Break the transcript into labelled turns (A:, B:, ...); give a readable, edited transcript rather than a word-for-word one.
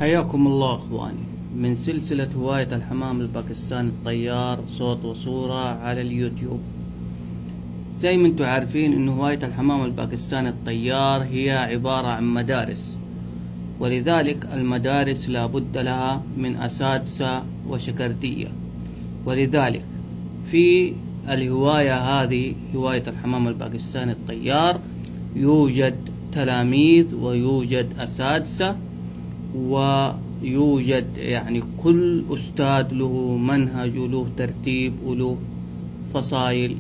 A: حياكم الله اخواني من سلسلة هواية الحمام الباكستاني الطيار صوت وصورة على اليوتيوب. زي ما انتم عارفين ان هواية الحمام الباكستاني الطيار هي عبارة عن مدارس، ولذلك المدارس لابد لها من أساتذة وشكردية. ولذلك في الهواية هذه هواية الحمام الباكستاني الطيار يوجد تلاميذ ويوجد أساتذة ويوجد كل أستاذ له منهج وله ترتيب وله فصائل